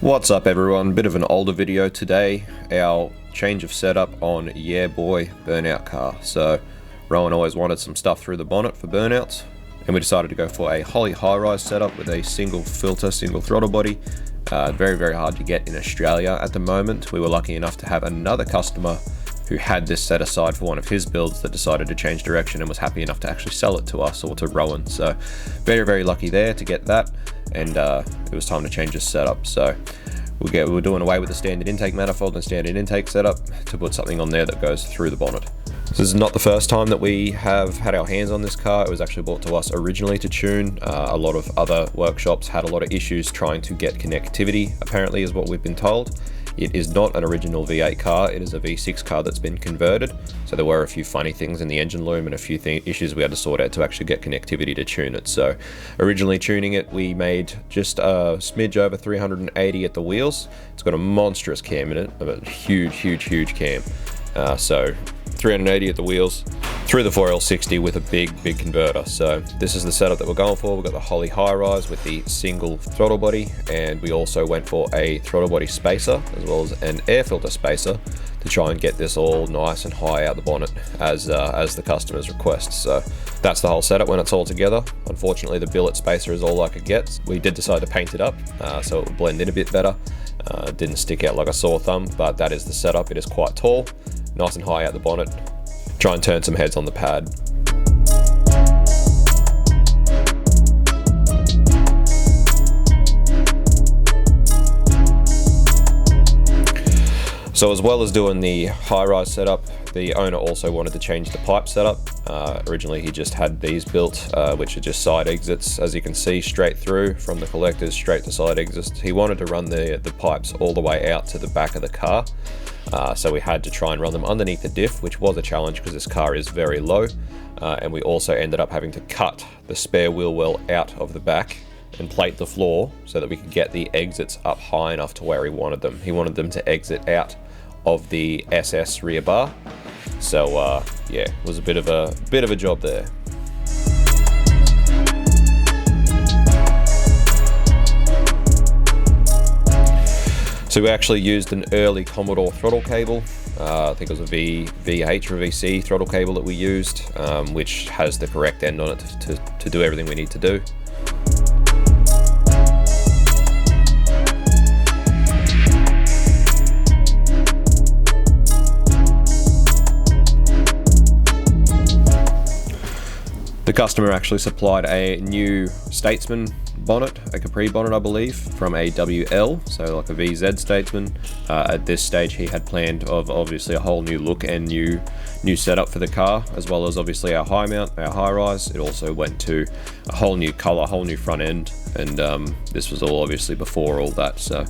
What's up everyone, bit of an older video today, our change of setup on Yeh Boi Burnout Car. So Rowan always wanted some stuff through the bonnet for burnouts, and we decided to go for a Holly high-rise setup with a single filter, single throttle body. Very hard to get in Australia at the moment. We were lucky enough to have another customer who had this set aside for one of his builds that decided to change direction and was happy enough to actually sell it to us or to Rowan. So very lucky there to get that, and it was time to change this setup. So we were doing away with the standard intake manifold and standard intake setup to put something on there that goes through the bonnet. This is not the first time that we have had our hands on this car. It was actually brought to us originally to tune. A lot of other workshops had a lot of issues trying to get connectivity, apparently, is what we've been told. It is not an original V8 car, it is a V6 car that's been converted. So there were a few funny things in the engine loom and a few issues we had to sort out to actually get connectivity to tune it. So originally tuning it, we made just a smidge over 380 at the wheels. It's got a monstrous cam in it, a huge cam. So 380 at the wheels, through the 4L60 with a big converter. So this is the setup that we're going for. We've got the Holly high-rise with the single throttle body, and we also went for a throttle body spacer as well as an air filter spacer to try and get this all nice and high out the bonnet as the customer's request. So that's the whole setup when it's all together. Unfortunately, the billet spacer is all like it gets. We did decide to paint it up so it would blend in a bit better. It didn't stick out like a sore thumb, but that is the setup. It is quite tall, nice and high out the bonnet. Try and turn some heads on the pad. So as well as doing the high-rise setup, the owner also wanted to change the pipe setup. Originally he just had these built, which are just side exits, as you can see, straight through from the collectors straight to side exits. He wanted to run the pipes all the way out to the back of the car. So we had to try and run them underneath the diff, which was a challenge because this car is very low. And we also ended up having to cut the spare wheel well out of the back and plate the floor so that we could get the exits up high enough to where he wanted them. He wanted them to exit out of the SS rear bar. So yeah, it was a bit of a job there. So we actually used an early Commodore throttle cable. I think it was a VH or VC throttle cable that we used, which has the correct end on it to do everything we need to do. The customer actually supplied a new Statesman bonnet, a Capri bonnet I believe, from a WL, so like a VZ Statesman. At this stage he had planned of obviously a whole new look and new setup for the car, as well as obviously our high mount, our high rise. It also went to a whole new colour, whole new front end, and this was all obviously before all that. So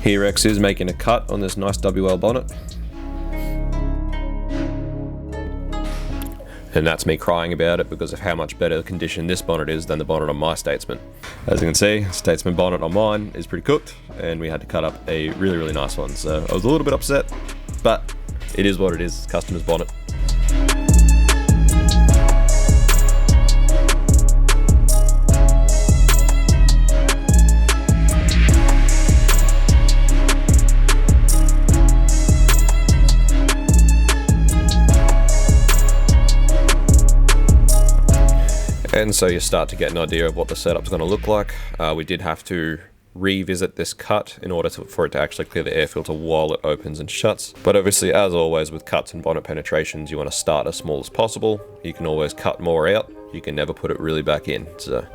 here X is making a cut on this nice WL bonnet. And that's me crying about it because of how much better condition this bonnet is than the bonnet on my Statesman. As you can see, Statesman bonnet on mine is pretty cooked, and we had to cut up a really nice one. So I was a little bit upset, but it is what it is, customer's bonnet. And so you start to get an idea of what the setup's going to look like. We did have to revisit this cut in order for it to actually clear the air filter while it opens and shuts. But obviously, as always with cuts and bonnet penetrations, you want to start as small as possible. You can always cut more out. You can never put it really back in. So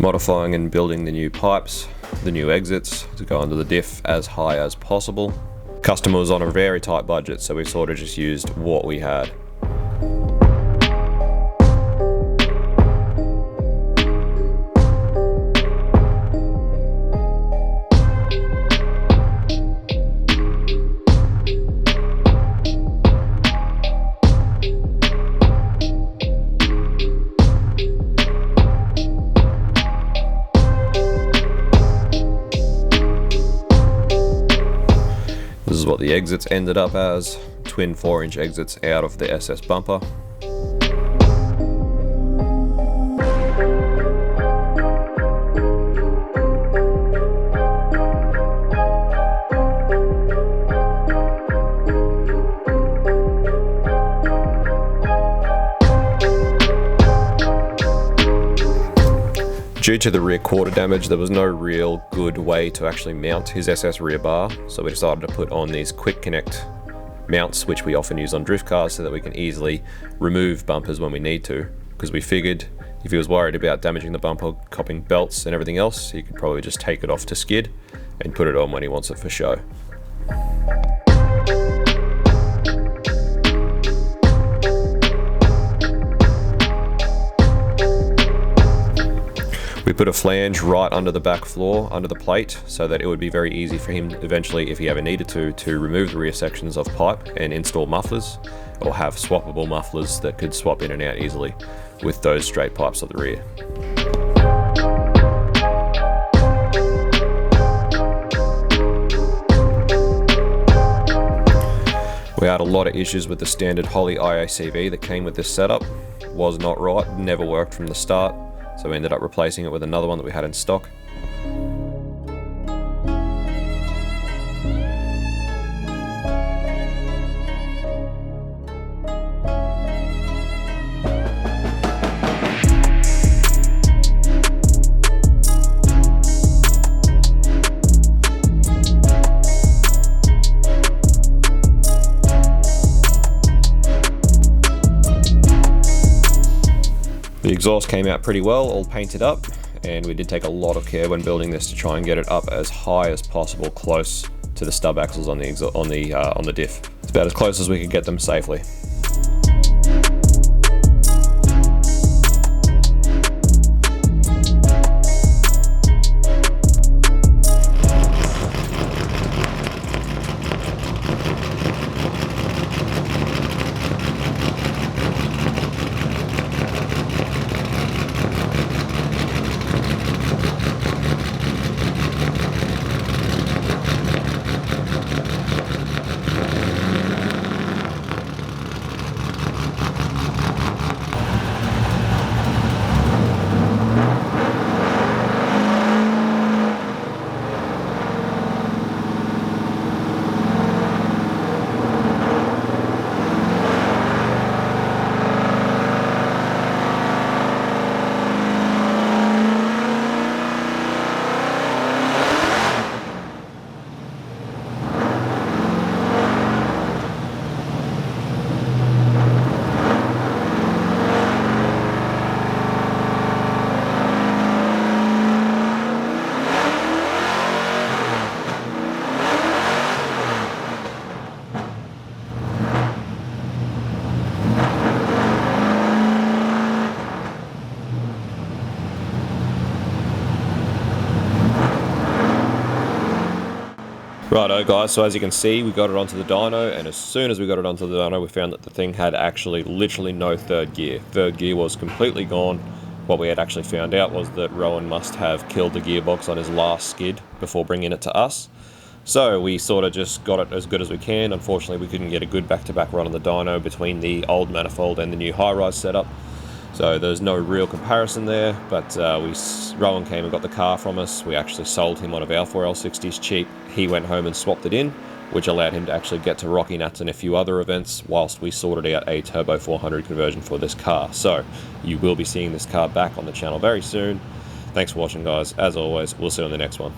Modifying and building the new pipes, the new exits to go under the diff as high as possible. Customer was on a very tight budget, so we sort of just used what we had. This is what the exits ended up as, twin 4-inch exits out of the SS bumper. Due to the rear quarter damage, there was no real good way to actually mount his SS rear bar, so we decided to put on these quick connect mounts, which we often use on drift cars so that we can easily remove bumpers when we need to, because we figured if he was worried about damaging the bumper, copping belts and everything else, he could probably just take it off to skid and put it on when he wants it for show. We put a flange right under the back floor, under the plate, so that it would be very easy for him eventually, if he ever needed to remove the rear sections of pipe and install mufflers, or have swappable mufflers that could swap in and out easily with those straight pipes at the rear. We had a lot of issues with the standard Holley IACV that came with this setup. Was not right, never worked from the start. So we ended up replacing it with another one that we had in stock. The exhaust came out pretty well, all painted up, and we did take a lot of care when building this to try and get it up as high as possible, close to the stub axles on the diff. It's about as close as we could get them safely. Righto guys, so as you can see, we got it onto the dyno, and as soon as we got it onto the dyno, we found that the thing had actually literally no third gear. Third gear was completely gone. What we had actually found out was that Rowan must have killed the gearbox on his last skid before bringing it to us. So we sort of just got it as good as we can. Unfortunately, we couldn't get a good back-to-back run on the dyno between the old manifold and the new high-rise setup. So there's no real comparison there, but Rowan came and got the car from us. We actually sold him one of our 4L60s cheap. He went home and swapped it in, which allowed him to actually get to Rocky Nats and a few other events whilst we sorted out a Turbo 400 conversion for this car. So you will be seeing this car back on the channel very soon. Thanks for watching guys. As always, we'll see you on the next one.